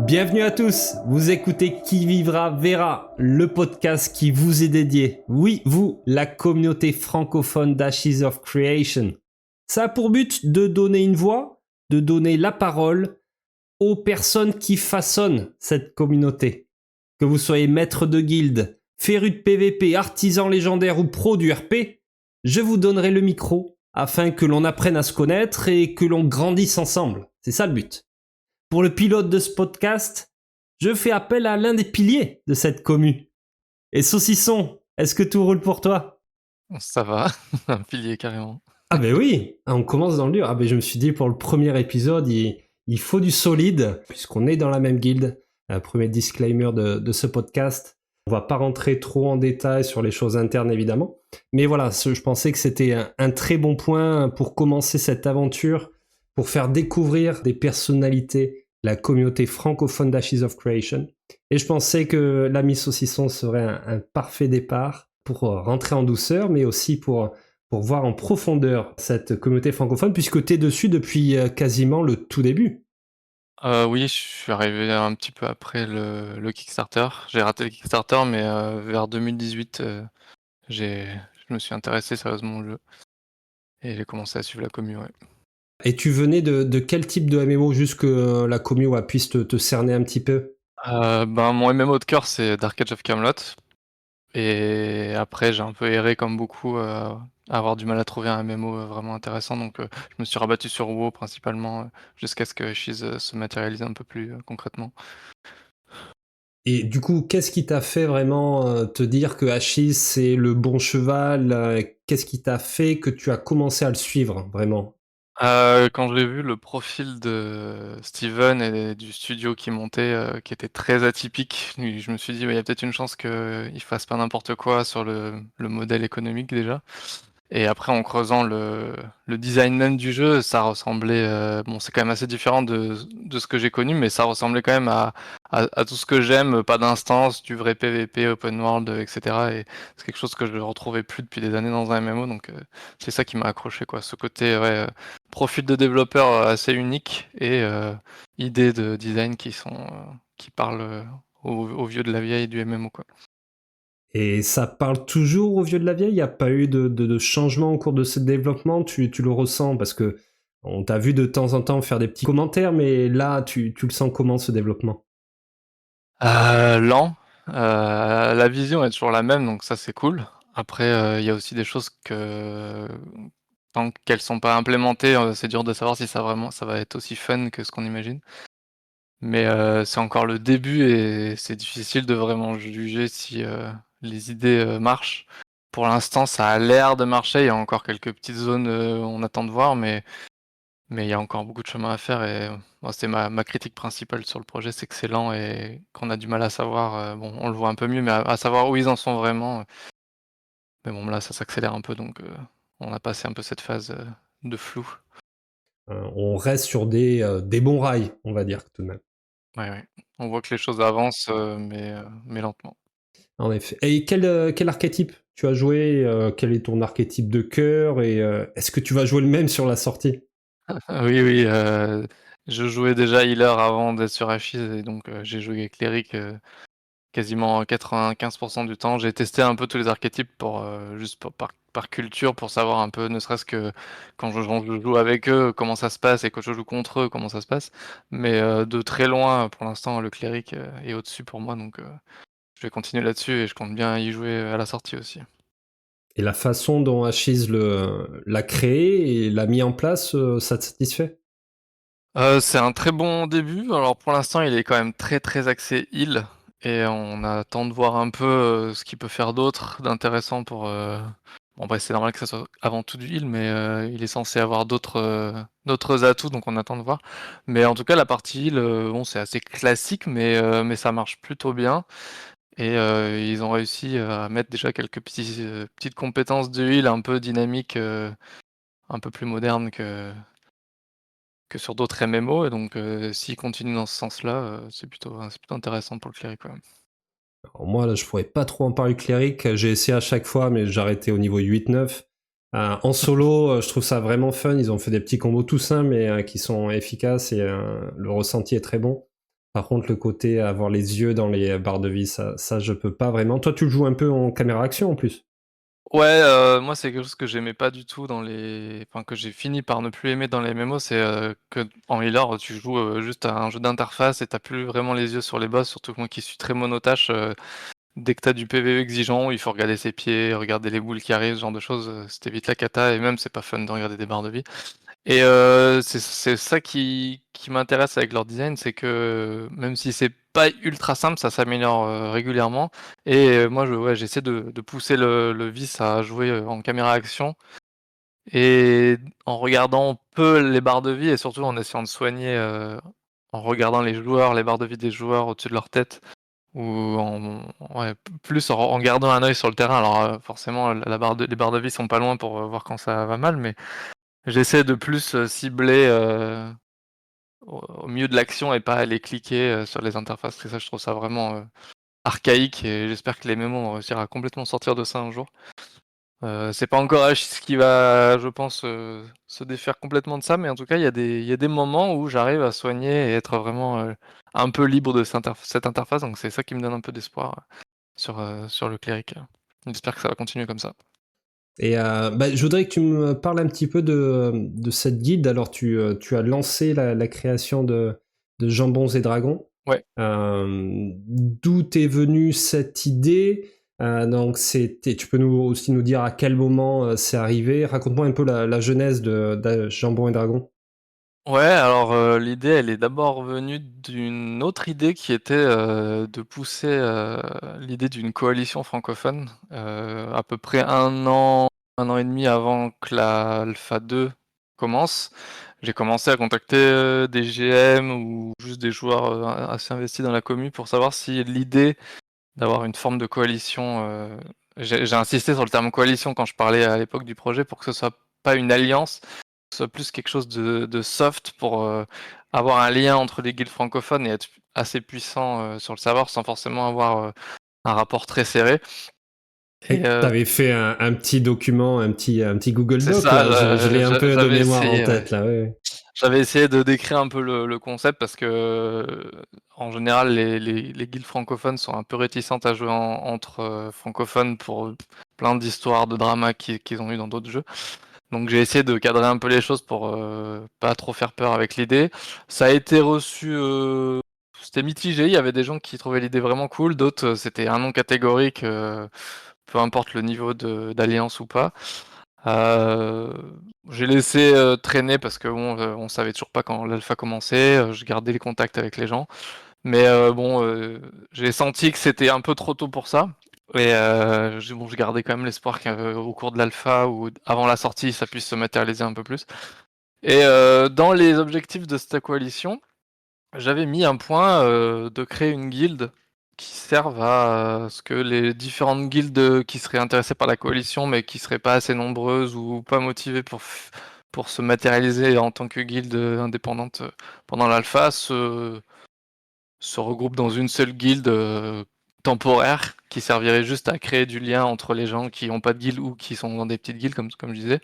Bienvenue à tous, vous écoutez Qui Vivra Verra, le podcast qui vous est dédié. Oui, vous, la communauté francophone d'Ashes of Creation. Ça a pour but de donner une voix, de donner la parole aux personnes qui façonnent cette communauté. Que vous soyez maître de guilde, féru de PVP, artisan légendaire ou pro du RP, je vous donnerai le micro afin que l'on apprenne à se connaître et que l'on grandisse ensemble. C'est ça le but. Pour le pilote de ce podcast, je fais appel à l'un des piliers de cette commu. Et Saucisson, est-ce que tout roule pour toi? Ça va, un pilier carrément. Ah ben oui, on commence dans le dur. Ah ben je me suis dit pour le premier épisode, il faut du solide, puisqu'on est dans la même guilde. Premier disclaimer de ce podcast. On va pas rentrer trop en détail sur les choses internes évidemment. Mais voilà, je pensais que c'était un très bon point pour commencer cette aventure, pour faire découvrir des personnalités, la communauté francophone d'Ashes of Creation. Et je pensais que l'ami Saucisson serait un parfait départ pour rentrer en douceur, mais aussi pour voir en profondeur cette communauté francophone, puisque tu es dessus depuis quasiment le tout début. Oui, je suis arrivé un petit peu après le Kickstarter. J'ai raté le Kickstarter, mais vers 2018, je me suis intéressé sérieusement au jeu et j'ai commencé à suivre la commu, ouais. Et tu venais de quel type de MMO, juste que la commu puisse te cerner un petit peu? Mon MMO de cœur, c'est Dark Age of Camelot et après j'ai un peu erré comme beaucoup, à avoir du mal à trouver un MMO, vraiment intéressant donc je me suis rabattu sur WoW principalement, jusqu'à ce que Ashes, se matérialise un peu plus, concrètement. Et du coup, qu'est-ce qui t'a fait vraiment te dire que Ashes c'est le bon cheval? Qu'est-ce qui t'a fait que tu as commencé à le suivre, vraiment? Quand j'ai vu le profil de Steven et du studio qui montait, qui était très atypique, et je me suis dit: «Bah, il y a peut-être une chance qu'il fasse pas n'importe quoi sur le modèle économique déjà». Et après en creusant le design même du jeu, ça ressemblait, bon c'est quand même assez différent de ce que j'ai connu, mais ça ressemblait quand même à tout ce que j'aime, pas d'instance, du vrai PVP, open world, et cetera et c'est quelque chose que je ne retrouvais plus depuis des années dans un MMO donc c'est ça qui m'a accroché quoi. Ce côté ouais, profil de développeur, assez unique et idées de design qui parlent, aux vieux de la vieille du MMO quoi. Et ça parle toujours aux vieux de la vieille? Il n'y a pas eu de changement au cours de ce développement? Tu le ressens? Parce que on t'a vu de temps en temps faire des petits commentaires, mais là, tu le sens comment ce développement? Lent, la vision est toujours la même, donc ça c'est cool. Après, il y a aussi des choses que tant qu'elles sont pas implémentées, c'est dur de savoir si ça va être aussi fun que ce qu'on imagine. Mais, c'est encore le début et c'est difficile de vraiment juger si, les idées, marchent. Pour l'instant, ça a l'air de marcher, il y a encore quelques petites zones, on attend de voir, mais il y a encore beaucoup de chemin à faire et moi, c'est ma critique principale sur le projet, c'est que c'est lent et qu'on a du mal à savoir, bon, on le voit un peu mieux, mais à savoir où ils en sont vraiment, mais bon, là, ça s'accélère un peu donc on a passé un peu cette phase, de flou. On reste sur des bons rails, on va dire tout de même. Ouais, ouais. On voit que les choses avancent, mais lentement. En effet. Et quel archétype tu as joué? Quel est ton archétype de cœur? Et est-ce que tu vas jouer le même sur la sortie? Oui, oui, je jouais déjà healer avant d'être sur Ashes et donc j'ai joué cléric, quasiment 95 du temps. J'ai testé un peu tous les archétypes pour, juste par culture, pour savoir un peu, ne serait-ce que quand je joue avec eux, comment ça se passe et quand je joue contre eux, comment ça se passe. Mais, de très loin, pour l'instant, le cléric, est au-dessus pour moi, donc, je vais continuer là-dessus et je compte bien y jouer, à la sortie aussi. Et la façon dont Ashes l'a créé et l'a mis en place, ça te satisfait? C'est un très bon début. Alors pour l'instant, il est quand même très, très axé heal et on attend de voir un peu, ce qu'il peut faire d'autre d'intéressant pour, bon après c'est normal que ça soit avant tout du heal, mais, il est censé avoir d'autres atouts, donc on attend de voir. Mais en tout cas la partie heal, bon c'est assez classique, mais ça marche plutôt bien et ils ont réussi, à mettre déjà quelques petites compétences de heal un peu dynamiques, un peu plus modernes que sur d'autres MMO et donc s'ils continuent dans ce sens-là, c'est plutôt intéressant pour le cléric, ouais. Alors moi, là, je pourrais pas trop en parler cléric. J'ai essayé à chaque fois, mais j'ai arrêté au niveau 8-9. En solo, je trouve ça vraiment fun. Ils ont fait des petits combos tout simples, mais qui sont efficaces et le ressenti est très bon. Par contre, le côté avoir les yeux dans les barres de vie, ça je peux pas vraiment. Toi, tu le joues un peu en caméra action en plus. Ouais, moi, c'est quelque chose que j'aimais pas du tout que j'ai fini par ne plus aimer dans les MMO, c'est, qu'en healer, tu joues, juste à un jeu d'interface et tu plus vraiment les yeux sur les boss, surtout que moi qui suis très monotâche, dès que tu as du PvE exigeant, où il faut regarder ses pieds, regarder les boules qui arrivent, ce genre de choses, c'était vite la cata et même c'est pas fun de regarder des barres de vie. Et c'est ça qui m'intéresse avec leur design, c'est que même si c'est pas ultra simple, ça s'améliore régulièrement. Et moi, ouais, j'essaie de pousser le vice à jouer en caméra action et en regardant peu les barres de vie et surtout en essayant de soigner, en regardant les joueurs, les barres de vie des joueurs au-dessus de leur tête ou ouais, plus en gardant un œil sur le terrain. Alors forcément, les barres de vie sont pas loin pour voir quand ça va mal, mais j'essaie de plus cibler au milieu de l'action et pas aller cliquer sur les interfaces. Et ça, je trouve ça vraiment archaïque et j'espère que les mémos vont réussir à complètement sortir de ça un jour. C'est pas encore ce qui va, je pense, se défaire complètement de ça, mais en tout cas, il y a des moments où j'arrive à soigner et être vraiment un peu libre de cette interface. Donc c'est ça qui me donne un peu d'espoir sur le cléric. J'espère que ça va continuer comme ça. Et je voudrais que tu me parles un petit peu de cette guilde. Alors, tu as lancé la création de Jambons et Dragons. Ouais. D'où t'es venue cette idée? Donc, tu peux aussi nous dire à quel moment c'est arrivé. Raconte-moi un peu la genèse de Jambons et Dragons. Ouais, alors l'idée, elle est d'abord venue d'une autre idée qui était de pousser l'idée d'une coalition francophone. À peu près un an et demi avant que la Alpha 2 commence, j'ai commencé à contacter des GM ou juste des joueurs assez investis dans la commu pour savoir si l'idée d'avoir une forme de coalition, j'ai insisté sur le terme coalition quand je parlais à l'époque du projet pour que ce soit pas une alliance, soit plus quelque chose de soft pour avoir un lien entre les guildes francophones et être assez puissant sur le serveur sans forcément avoir un rapport très serré. Et Et t'avais fait un petit document, un petit Google c'est Doc, ça, là. Je l'ai un peu de j'avais mémoire en essayé, ouais. tête, là. Ouais. J'avais essayé de décrire un peu le concept parce que en général les guildes francophones sont un peu réticentes à jouer entre francophones pour plein d'histoires de drama qu'ils ont eu dans d'autres jeux. Donc j'ai essayé de cadrer un peu les choses pour pas trop faire peur avec l'idée. Ça a été reçu, c'était mitigé. Il y avait des gens qui trouvaient l'idée vraiment cool, d'autres c'était un non catégorique, peu importe le niveau d'alliance ou pas. Euh, j'ai laissé traîner parce que bon, on savait toujours pas quand l'alpha commençait. Je gardais les contacts avec les gens, mais j'ai senti que c'était un peu trop tôt pour ça. Et je gardais quand même l'espoir qu'au cours de l'alpha ou avant la sortie, ça puisse se matérialiser un peu plus. Et dans les objectifs de cette coalition, j'avais mis un point de créer une guilde qui serve à ce que les différentes guildes qui seraient intéressées par la coalition mais qui seraient pas assez nombreuses ou pas motivées pour se matérialiser en tant que guilde indépendante pendant l'alpha se regroupent dans une seule guilde temporaire qui servirait juste à créer du lien entre les gens qui n'ont pas de guilde ou qui sont dans des petites guildes comme je disais.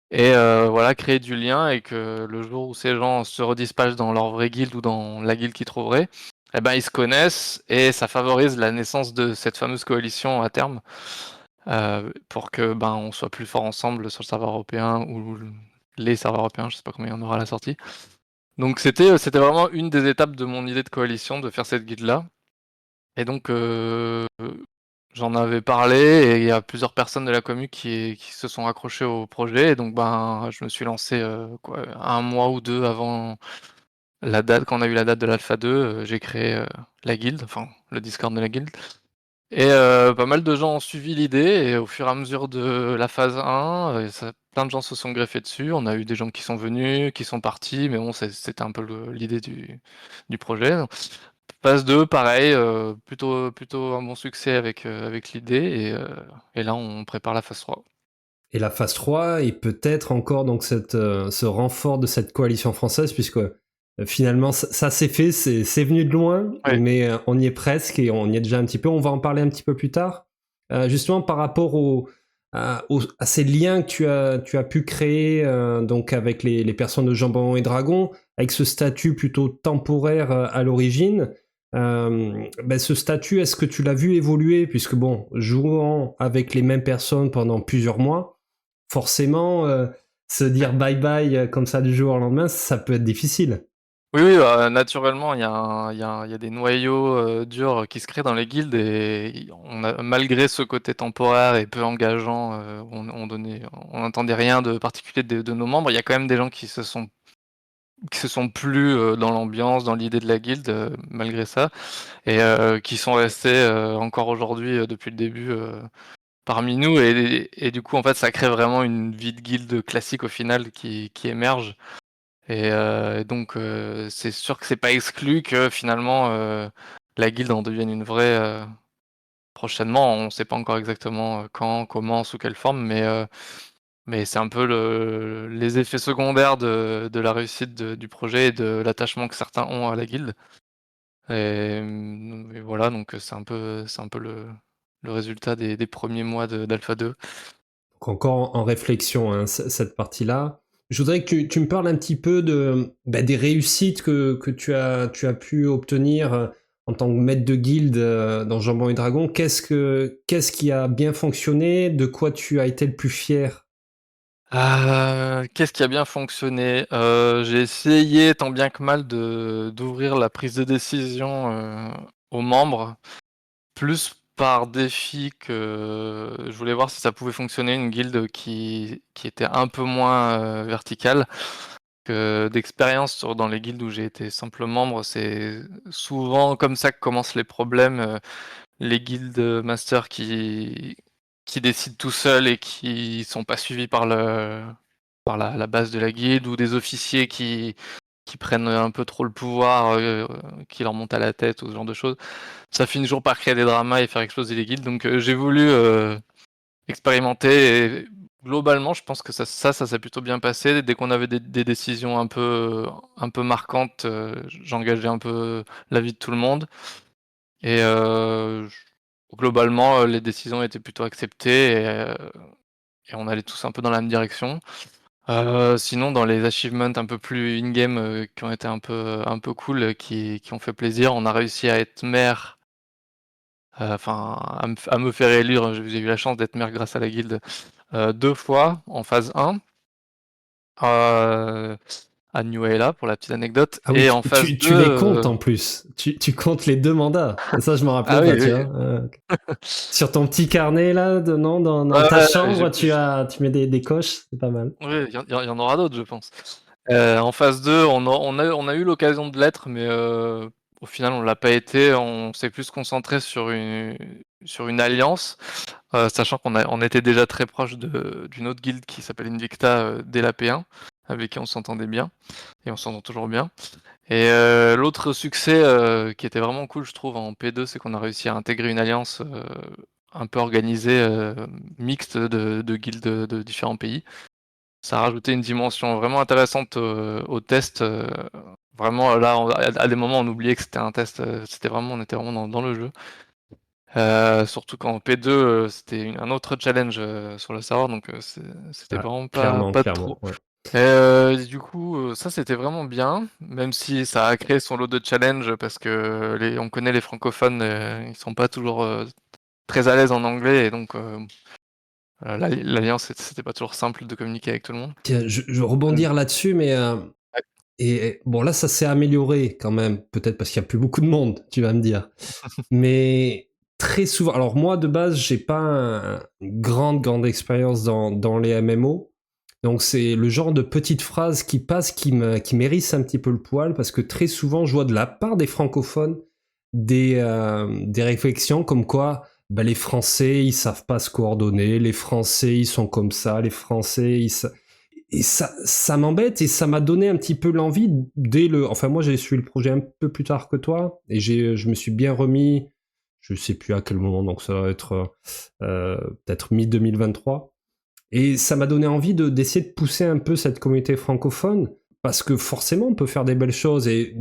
Et voilà, créer du lien et que le jour où ces gens se redispatchent dans leur vraie guilde ou dans la guilde qu'ils trouveraient, eh ben, ils se connaissent et ça favorise la naissance de cette fameuse coalition à terme pour que on soit plus fort ensemble sur le serveur européen ou les serveurs européens, je sais pas combien il y en aura à la sortie. Donc c'était vraiment une des étapes de mon idée de coalition de faire cette guilde-là. Et donc j'en avais parlé et il y a plusieurs personnes de la commu qui se sont accrochées au projet et donc je me suis lancé un mois ou deux avant la date, quand on a eu la date de l'Alpha 2, j'ai créé la guilde, enfin le Discord de la guilde. Et pas mal de gens ont suivi l'idée et au fur et à mesure de la phase 1, plein de gens se sont greffés dessus. On a eu des gens qui sont venus, qui sont partis, mais bon, c'était un peu l'idée du projet. Phase 2, pareil, plutôt un bon succès avec l'idée et là on prépare la phase 3. Et la phase 3 et peut-être encore donc ce renfort de cette coalition française, puisque finalement ça s'est fait, c'est venu de loin, Ouais. mais on y est presque et on y est déjà un petit peu. On va en parler un petit peu plus tard. Justement par rapport à ces liens que tu as pu créer donc avec les personnes de Jambon et Dragon, avec ce statut plutôt temporaire à l'origine. Ce statut, est-ce que tu l'as vu évoluer? Puisque bon, jouant avec les mêmes personnes pendant plusieurs mois, forcément, se dire bye bye comme ça du jour au lendemain, ça peut être difficile. Oui, oui, naturellement, il y a des noyaux durs qui se créent dans les guildes et malgré ce côté temporaire et peu engageant, on n'entendait rien de particulier de nos membres. Il y a quand même des gens qui se sont plus dans l'ambiance, dans l'idée de la guilde, malgré ça, et qui sont restés encore aujourd'hui depuis le début parmi nous. Et du coup, en fait, ça crée vraiment une vie de guilde classique au final qui émerge. Et donc, c'est sûr que c'est pas exclu que finalement la guilde en devienne une vraie prochainement. On sait pas encore exactement quand, comment, sous quelle forme, mais c'est un peu les effets secondaires de la réussite du projet et de l'attachement que certains ont à la guilde. Et voilà, donc c'est un peu le résultat des premiers mois d'Alpha 2. Donc encore en réflexion, hein, cette partie-là. Je voudrais que tu me parles un petit peu des réussites que tu as pu obtenir en tant que maître de guilde dans Jambon et Dragon. Qu'est-ce qui a bien fonctionné? De quoi tu as été le plus fier? Qu'est-ce qui a bien fonctionné? J'ai essayé tant bien que mal d'ouvrir la prise de décision aux membres, plus par défi que je voulais voir si ça pouvait fonctionner, une guilde qui était un peu moins verticale. Que d'expérience dans les guildes où j'ai été simple membre, c'est souvent comme ça que commencent les problèmes. Les guild masters qui décident tout seuls et qui sont pas suivis par la base de la guilde, ou des officiers qui prennent un peu trop le pouvoir, qui leur montent à la tête, ou ce genre de choses. Ça finit toujours par créer des dramas et faire exploser les guildes. Donc j'ai voulu expérimenter, et globalement je pense que ça s'est plutôt bien passé. Dès qu'on avait des décisions un peu marquantes, j'engageais un peu l'avis de tout le monde. Et globalement, les décisions étaient plutôt acceptées, et on allait tous un peu dans la même direction. Sinon, dans les achievements un peu plus in-game, qui ont été un peu cool, qui ont fait plaisir, on a réussi à être maire, enfin à me faire élire. J'ai eu la chance d'être maire grâce à la guilde 2 fois en phase 1, heu, à New pour la petite anecdote, Ah oui, et en phase tu 2, les comptes en plus. Tu comptes les deux mandats. Ça, je m'en ah rappelais oui, pas, tu oui. vois. Ok. Sur ton petit carnet là, non, dans Ouais, ta ouais, chambre, tu mets des coches, c'est pas mal. oui, il y en aura d'autres, je pense. En phase 2, on a eu l'occasion de l'être, mais au final, on l'a pas été. On s'est plus concentré sur une alliance, sachant on était déjà très proche d'une autre guilde qui s'appelle Invicta, dès la P1, avec qui on s'entendait bien, et on s'entend toujours bien. Et l'autre succès qui était vraiment cool, je trouve, en P2, c'est qu'on a réussi à intégrer une alliance un peu organisée, mixte de guildes de différents pays. Ça a rajouté une dimension vraiment intéressante au test. Vraiment, là, à des moments, on oubliait que c'était un test. On était vraiment dans le jeu. Surtout qu'en P2, c'était un autre challenge sur le serveur, donc c'était Ah, vraiment clairement, pas de trop. clairement, ouais. Et du coup, ça c'était vraiment bien, même si ça a créé son lot de challenges, parce que on connaît les francophones, ils sont pas toujours très à l'aise en anglais, et donc l'alliance, c'était pas toujours simple de communiquer avec tout le monde. Tiens, je veux Mmh. rebondir là-dessus, mais Ouais. bon là, ça s'est amélioré quand même, peut-être parce qu'il y a plus beaucoup de monde, tu vas me dire. Mais très souvent, alors moi de base, j'ai pas une grande expérience dans les MMO. Donc c'est le genre de petite phrase qui passe qui m'hérisse un petit peu le poil, parce que très souvent je vois de la part des francophones des réflexions comme quoi les Français ils savent pas se coordonner, les Français ils sont comme ça, les Français et ça m'embête, et ça m'a donné un petit peu l'envie enfin moi j'ai suivi le projet un peu plus tard que toi, et je me suis bien remis, je sais plus à quel moment, donc ça va être peut-être mi-2023. Et ça m'a donné envie d'essayer de pousser un peu cette communauté francophone, parce que forcément on peut faire des belles choses, et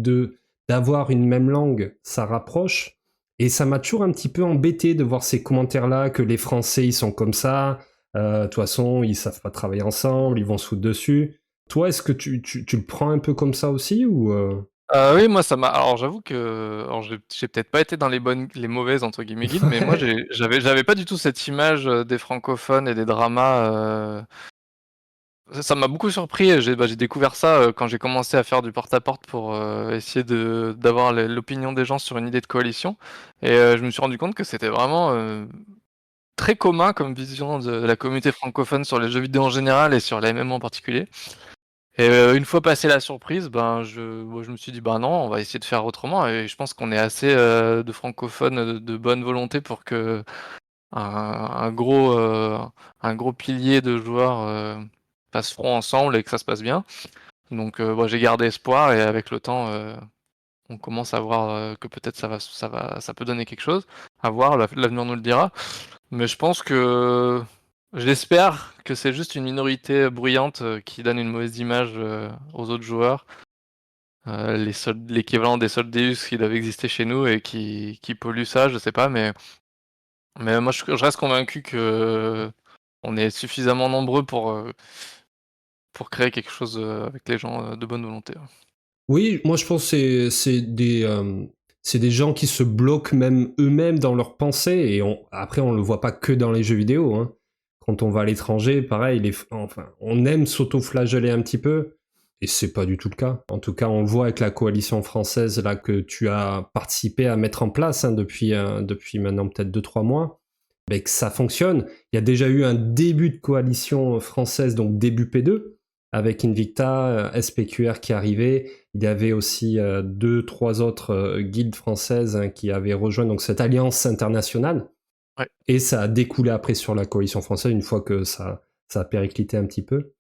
d'avoir une même langue, ça rapproche. Et ça m'a toujours un petit peu embêté de voir ces commentaires-là, que les Français ils sont comme ça, De toute façon, ils savent pas travailler ensemble, ils vont se foutre dessus. Toi, est-ce que tu le prends un peu comme ça aussi ou Oui, moi ça m'a alors j'avoue que alors j'ai peut-être pas été dans les «mauvaises» entre guillemets guildes, mais moi j'avais pas du tout cette image, des francophones et des dramas, ça m'a beaucoup surpris et j'ai découvert ça, quand j'ai commencé à faire du porte-à-porte pour, essayer d'avoir l'opinion des gens sur une idée de coalition et je me suis rendu compte que c'était vraiment, très commun comme vision de la communauté francophone sur les jeux vidéo en général et sur les MMO en particulier. Et une fois passé la surprise, ben, je me suis dit: «Bah, non, on va essayer de faire autrement» et je pense qu'on est assez, de francophones, de bonne volonté pour que un un gros, heu, un gros pilier de joueurs, fasse front ensemble et que ça se passe bien. Donc bah, j'ai gardé espoir et avec le temps, on commence à voir, que peut-être ça peut donner quelque chose. À voir, l'avenir nous le dira. Mais je pense que j'espère que c'est juste une minorité bruyante, qui donne une mauvaise image, aux autres joueurs, l'équivalent des Soldeus qui doivent exister chez nous et qui polluent ça, je sais pas, mais moi je reste convaincu que on est suffisamment nombreux pour créer quelque chose, avec les gens, de bonne volonté. Oui, moi je pense que c'est des gens qui se bloquent même eux-mêmes dans leurs pensées et après on le voit pas que dans les jeux vidéo. Hein. Quand on va à l'étranger, pareil, enfin, on aime s'auto-flageller un petit peu et c'est pas du tout le cas. En tout cas, on le voit avec la coalition française là que tu as participé à mettre en place hein, depuis maintenant peut-être 2 3 mois. Mais que ça fonctionne. Il y a déjà eu un début de coalition française, donc début P2, avec Invicta, SPQR qui arrivait. Il y avait aussi 2 3 autres guildes françaises hein, qui avaient rejoint donc cette alliance internationale. Ouais. Et ça a découlé après sur la coalition française une fois que ça a périclité un petit peu.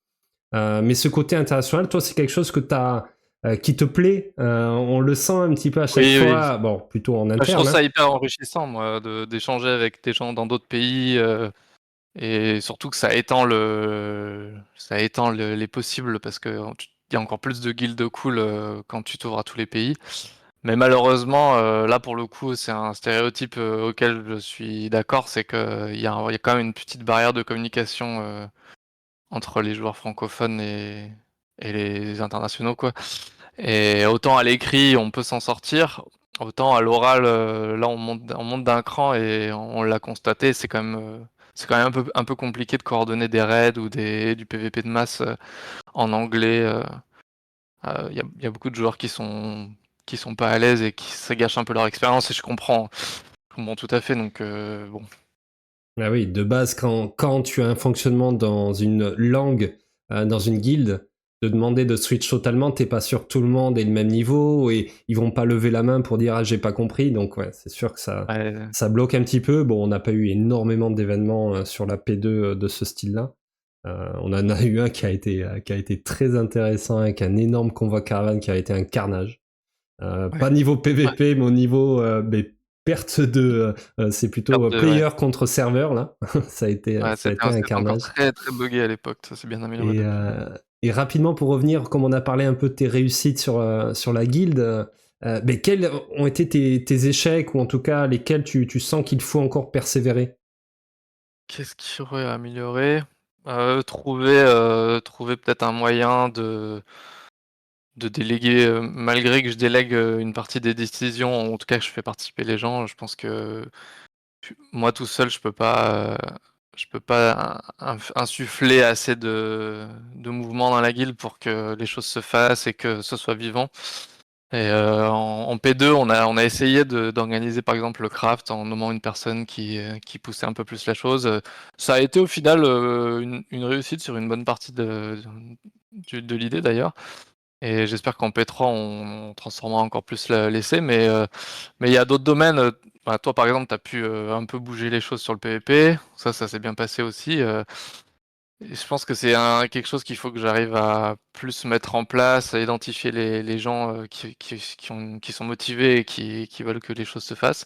Mais ce côté international, toi, c'est quelque chose que qui te plaît. On le sent un petit peu à chaque Oui, oui. fois. Bon, plutôt en Bah, je trouve interne. Hein. ça hyper enrichissant moi d'échanger avec des gens dans d'autres pays, et surtout que ça étend les possibles parce que il y a encore plus de guildes cool, quand tu t'ouvres à tous les pays. Mais malheureusement, là pour le coup, c'est un stéréotype, auquel je suis d'accord, c'est qu'il y a quand même une petite barrière de communication, entre les joueurs francophones et les internationaux, quoi. Et autant à l'écrit, on peut s'en sortir, autant à l'oral, là, on monte d'un cran et on l'a constaté, c'est quand même un peu compliqué de coordonner des raids ou du PVP de masse, en anglais. Il y a beaucoup de joueurs qui sont pas à l'aise et qui ça gâche un peu leur expérience et je comprends tout à fait donc bon. Ah oui, de base, quand tu as un fonctionnement dans une langue, dans une guilde, de demander de switch totalement, t'es pas sûr que tout le monde ait le même niveau et ils vont pas lever la main pour dire ah j'ai pas compris. Donc ouais, c'est sûr que Ouais, ça bloque un petit peu. Bon, on n'a pas eu énormément d'événements sur la P2 de ce style-là. On en a eu un qui a été très intéressant avec un énorme convoi caravane qui a été un carnage. ouais, Pas niveau ouais, PVP, mais au niveau perte c'est plutôt perte de ouais, player contre serveur là. ouais, Ça a été un c'était encore carnage. très, très buggé à l'époque, ça s'est bien amélioré Et, depuis. rapidement pour revenir, comme on a parlé un peu de tes réussites sur la guilde, mais quels ont été tes échecs ou en tout cas lesquels tu sens qu'il faut encore persévérer? Qu'est-ce qu'il y aurait à améliorer? Trouver peut-être un moyen de déléguer, malgré que je délègue, une partie des décisions, en tout cas que je fais participer les gens, je pense que moi tout seul je peux pas insuffler assez de mouvement dans la guilde pour que les choses se fassent et que ce soit vivant. Et en P2, on a essayé d'organiser par exemple le craft en nommant une personne qui poussait un peu plus la chose, ça a été au final, une réussite sur une bonne partie de l'idée d'ailleurs et j'espère qu'en P3 on transformera encore plus l'essai mais il y a d'autres domaines, bah, toi par exemple tu as pu, un peu bouger les choses sur le PVP, ça s'est bien passé aussi, et je pense que c'est quelque chose qu'il faut que j'arrive à plus mettre en place, à identifier les gens, qui sont motivés et qui veulent que les choses se fassent.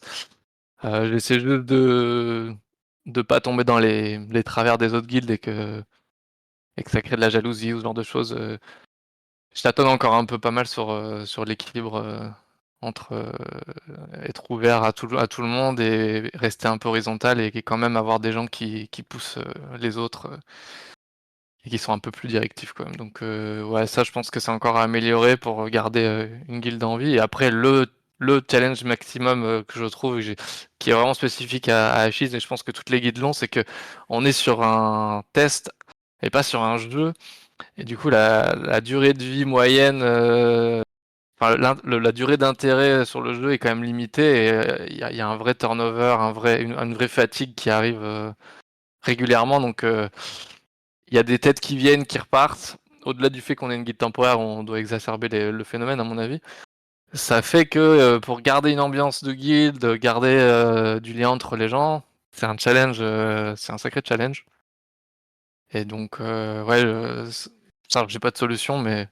J'essaie juste de pas tomber dans les travers des autres guildes et que ça crée de la jalousie ou ce genre de choses, je tâtonne encore un peu pas mal sur l'équilibre, entre être ouvert à tout le monde et rester un peu horizontal et quand même avoir des gens qui poussent les autres et qui sont un peu plus directifs quand même. Donc ouais, ça je pense que c'est encore à améliorer pour garder une guilde en vie. Et après le challenge maximum que je trouve qui est vraiment spécifique à Ashes, et je pense que toutes les guildes l'ont, c'est que on est sur un test et pas sur un jeu. Et du coup la durée de vie moyenne, enfin, la durée d'intérêt sur le jeu est quand même limitée et il y a un vrai turnover, une vraie fatigue qui arrive régulièrement. Donc il y a des têtes qui viennent, qui repartent. Au-delà du fait qu'on ait une guide temporaire, on doit exacerber le phénomène, à mon avis. Ça fait que pour garder une ambiance de guilde, garder du lien entre les gens, c'est un challenge, c'est un sacré challenge. Et donc, ouais, ça, j'ai pas de solution, mais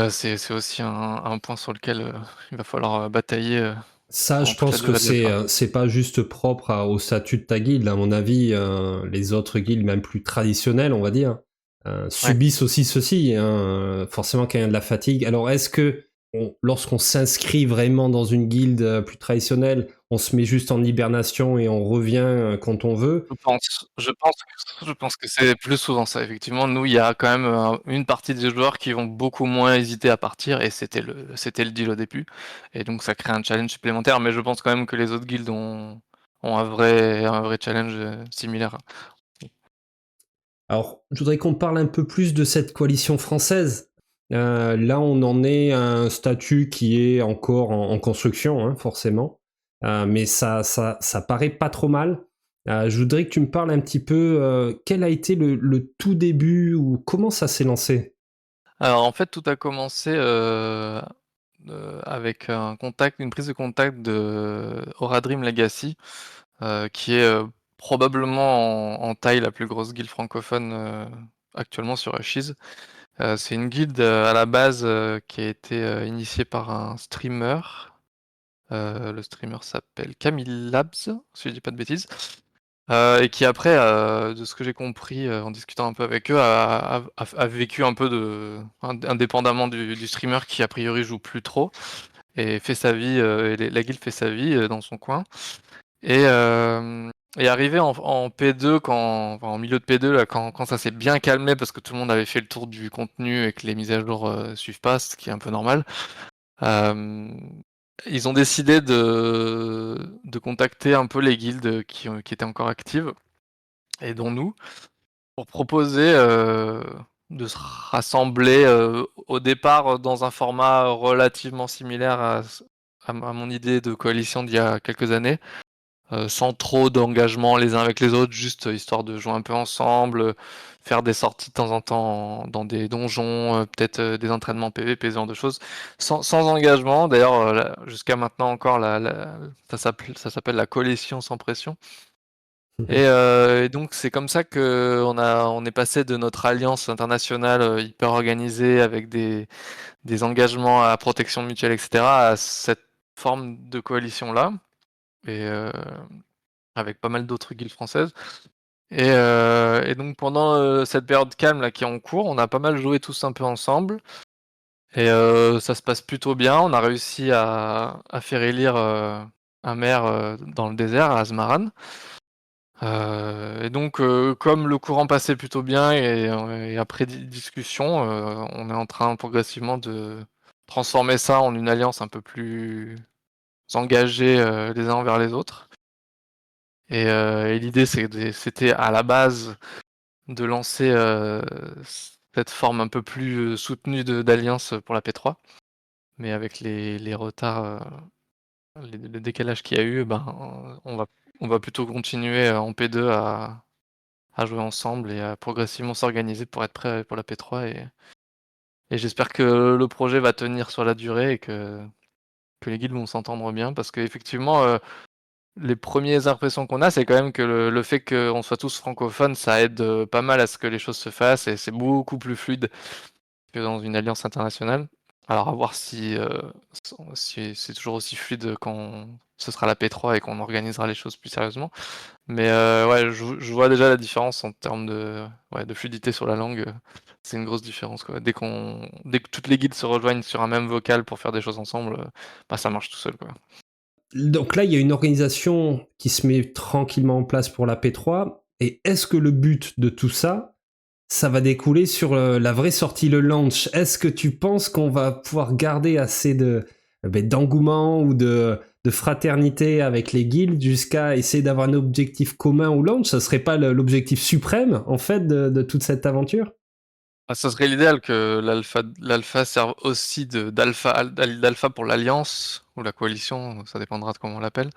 c'est aussi un point sur lequel il va falloir batailler Ça, pendant je toute la pense que durée de la soirée. c'est pas juste propre au statut de ta guilde. À mon avis, les autres guildes, même plus traditionnelles, on va dire, Ouais. subissent aussi ceci. Hein, forcément, quand il y a de la fatigue. Alors, est-ce que lorsqu'on s'inscrit vraiment dans une guilde plus traditionnelle, on se met juste en hibernation et on revient quand on veut? Je pense que c'est plus souvent ça, effectivement. Nous, il y a quand même une partie des joueurs qui vont beaucoup moins hésiter à partir, et c'était le deal au début. Et donc ça crée un challenge supplémentaire, mais je pense quand même que les autres guildes ont un vrai challenge similaire. Alors, je voudrais qu'on parle un peu plus de cette coalition française. Là, on en est à un statut qui est encore en construction, hein, forcément. Mais ça paraît pas trop mal. Je voudrais que tu me parles un petit peu quel a été le tout début ou comment ça s'est lancé. Alors en fait, tout a commencé avec une prise de contact de Aura Dream Legacy, qui est probablement en taille la plus grosse guilde francophone actuellement sur Ashes. C'est une guilde à la base qui a été initiée par un streamer. Le streamer s'appelle Camille Labs, si je dis pas de bêtises. Et qui après, de ce que j'ai compris en discutant un peu avec eux, a vécu un peu indépendamment du streamer qui a priori joue plus trop et fait sa vie, et la guilde fait sa vie dans son coin. Et arrivé en P2 enfin, en milieu de P2 là, quand ça s'est bien calmé parce que tout le monde avait fait le tour du contenu et que les mises à jour suivent pas, ce qui est un peu normal. euh, Ils ont décidé de contacter un peu les guildes qui étaient encore actives et dont nous, pour proposer de se rassembler au départ dans un format relativement similaire à mon idée de coalition d'il y a quelques années, sans trop d'engagement les uns avec les autres, juste histoire de jouer un peu ensemble, faire des sorties de temps en temps dans des donjons, peut-être des entraînements PVP, ce genre de choses, sans engagement. D'ailleurs, jusqu'à maintenant encore, ça s'appelle la coalition sans pression. Et donc c'est comme ça que on est passé de notre alliance internationale hyper organisée avec des engagements à protection mutuelle, etc., à cette forme de coalition-là. Et avec pas mal d'autres guildes françaises. Et donc pendant cette période calme là qui est en cours, on a pas mal joué tous un peu ensemble. Et ça se passe plutôt bien. On a réussi à faire élire un maire dans le désert, à Azmaran. Et donc, comme le courant passait plutôt bien et après discussion, on est en train progressivement de transformer ça en une alliance un peu plus engagée les uns envers les autres. Et l'idée, c'était à la base de lancer cette forme un peu plus soutenue d'alliance pour la P3. Mais avec les retards, le décalage qu'il y a eu, ben, on va plutôt continuer en P2 à jouer ensemble et à progressivement s'organiser pour être prêt pour la P3. Et j'espère que le projet va tenir sur la durée et que les guildes vont s'entendre bien parce qu'effectivement, les premières impressions qu'on a, c'est quand même que le fait qu'on soit tous francophones, ça aide pas mal à ce que les choses se fassent et c'est beaucoup plus fluide que dans une alliance internationale. Alors à voir si c'est toujours aussi fluide quand ce sera la P3 et qu'on organisera les choses plus sérieusement. Mais ouais, je vois déjà la différence en termes de fluidité sur la langue, c'est une grosse différence, quoi. Dès que toutes les guildes se rejoignent sur un même vocal pour faire des choses ensemble, bah, ça marche tout seul, quoi. Donc là, il y a une organisation qui se met tranquillement en place pour la P3. Et est-ce que le but de tout ça, ça va découler sur la vraie sortie, le launch? Est-ce que tu penses qu'on va pouvoir garder assez d'engouement ou de fraternité avec les guildes jusqu'à essayer d'avoir un objectif commun au launch? Ça serait pas l'objectif suprême, en fait, de toute cette aventure? Ah, ça serait l'idéal que l'alpha serve aussi d'alpha pour l'alliance ou la coalition, ça dépendra de comment on l'appelle.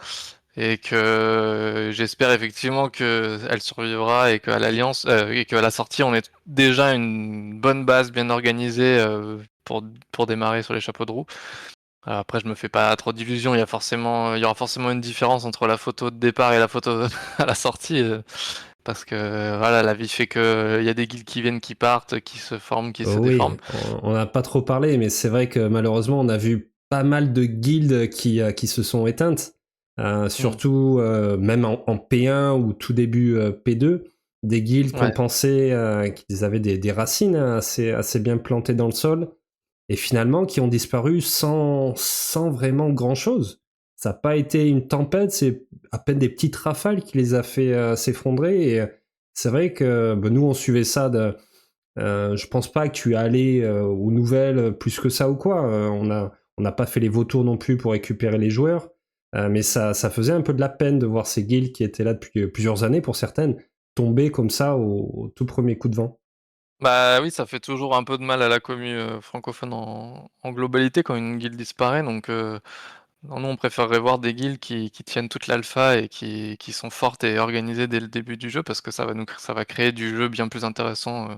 Et que j'espère effectivement qu'elle survivra et qu'à l'alliance et qu'à la sortie on ait déjà une bonne base bien organisée pour démarrer sur les chapeaux de roue. Après je me fais pas trop d'illusions, il y aura forcément une différence entre la photo de départ et la photo à la sortie parce que voilà, la vie fait que il y a des guildes qui viennent, qui partent, qui se forment, qui se Oui, déforment. on n'a pas trop parlé, mais c'est vrai que malheureusement, on a vu pas mal de guildes qui se sont éteintes. Mm. Surtout même en P1 ou tout début P2, des guildes qu'on Ouais. pensait qu'ils avaient des racines assez bien plantées dans le sol, et finalement qui ont disparu sans vraiment grand-chose. Ça n'a pas été une tempête, c'est à peine des petites rafales qui les a fait s'effondrer, et c'est vrai que nous, on suivait ça je pense pas que tu es allé aux nouvelles plus que ça ou quoi. On n'a pas fait les vautours non plus pour récupérer les joueurs. Mais ça faisait un peu de la peine de voir ces guildes qui étaient là depuis plusieurs années pour certaines tomber comme ça au tout premier coup de vent. Bah oui, ça fait toujours un peu de mal à la commu francophone en globalité quand une guilde disparaît. Donc non, nous on préférerait voir des guildes qui tiennent toute l'alpha et qui sont fortes et organisées dès le début du jeu parce que ça va créer du jeu bien plus intéressant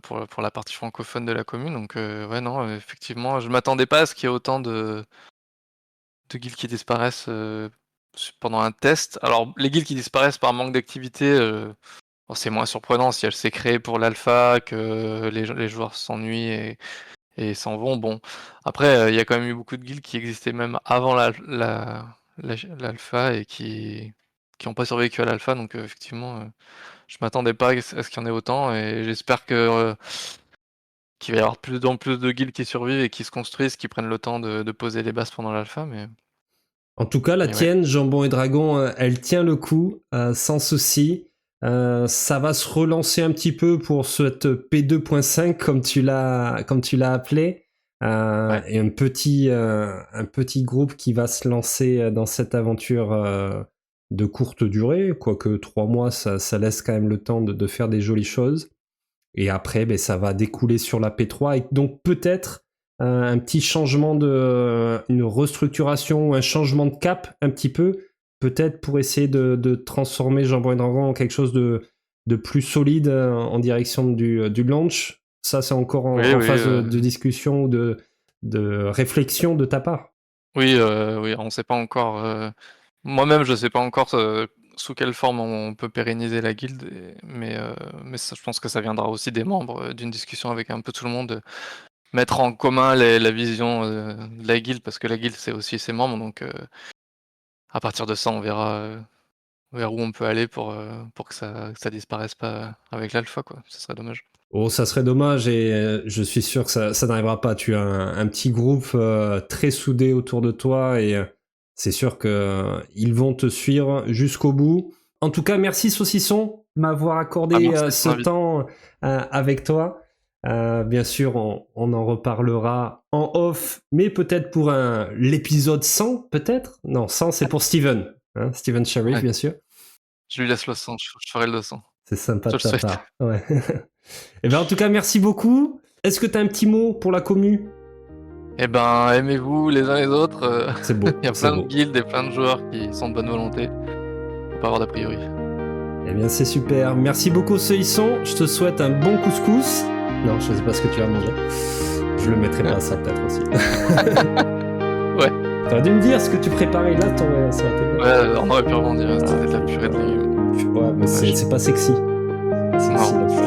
pour la partie francophone de la commune. Donc ouais non, effectivement, je m'attendais pas à ce qu'il y ait autant de guildes qui disparaissent pendant un test. Alors les guildes qui disparaissent par manque d'activité. Bon, c'est moins surprenant si elle s'est créée pour l'alpha, que les joueurs s'ennuient et s'en vont. Bon, après, il y a quand même eu beaucoup de guildes qui existaient même avant l'alpha et qui ont pas survécu à l'alpha. Donc, effectivement, je m'attendais pas à ce qu'il y en ait autant et j'espère qu'il va y avoir plus en plus de guildes qui survivent et qui se construisent, qui prennent le temps de poser les bases pendant l'alpha. En tout cas, la Mais ouais. tienne, Jambon et Dragon, elle tient le coup, sans souci. Ça va se relancer un petit peu pour cette P2.5, comme tu l'as appelé. Ouais. Et un petit groupe qui va se lancer dans cette aventure de courte durée, quoique 3 mois, ça laisse quand même le temps de faire des jolies choses. Et après, ben, ça va découler sur la P3 et donc peut-être un petit changement une restructuration ou un changement de cap un petit peu, peut-être pour essayer de transformer Jambon et Dragon en quelque chose de plus solide en direction du launch. Ça, c'est encore Oui, en oui, phase de discussion ou de réflexion de ta part. oui, oui, on sait pas encore. Moi-même, je sais pas encore sous quelle forme on peut pérenniser la guilde, mais ça, je pense que ça viendra aussi des membres, d'une discussion avec un peu tout le monde, mettre en commun la vision de la guilde, parce que la guilde, c'est aussi ses membres, donc à partir de ça, on verra vers où on peut aller pour que ça disparaisse pas avec l'alpha, quoi. Ce serait dommage. Oh, ça serait dommage et je suis sûr que ça n'arrivera pas. Tu as un petit groupe très soudé autour de toi et c'est sûr que ils vont te suivre jusqu'au bout. En tout cas, merci Saucisson de m'avoir Ah, accordé merci de ce m'inviter. temps avec toi. Bien sûr, on en reparlera en off, mais peut-être pour l'épisode 100, peut-être. Non, 100 c'est pour Steven. Hein, Steven Sheriff, Ouais, bien sûr. je lui laisse le sang, je ferai le sang. C'est sympa Je de le ta souhaite. part. Ouais. Et ben en tout cas, merci beaucoup. Est-ce que tu as un petit mot pour la commu? Eh ben, aimez-vous les uns les autres, C'est il y beau, a c'est plein de beau. guildes et plein de joueurs qui sont de bonne volonté. Faut pas avoir d'a priori. Eh bien, c'est super. Merci beaucoup, Seisson. Je te souhaite un bon couscous. Non, je sais pas ce que tu vas manger. Je le mettrai pas à ça, peut-être aussi. Ouais, T'aurais dû me dire ce que tu préparais là, ça aurait été bien. ouais, on aurait pu rebondir, Ah, c'était de la ok, purée de voilà. légumes. Ouais, mais Dommage. c'est pas sexy. C'est pas sexy, Non, la c'est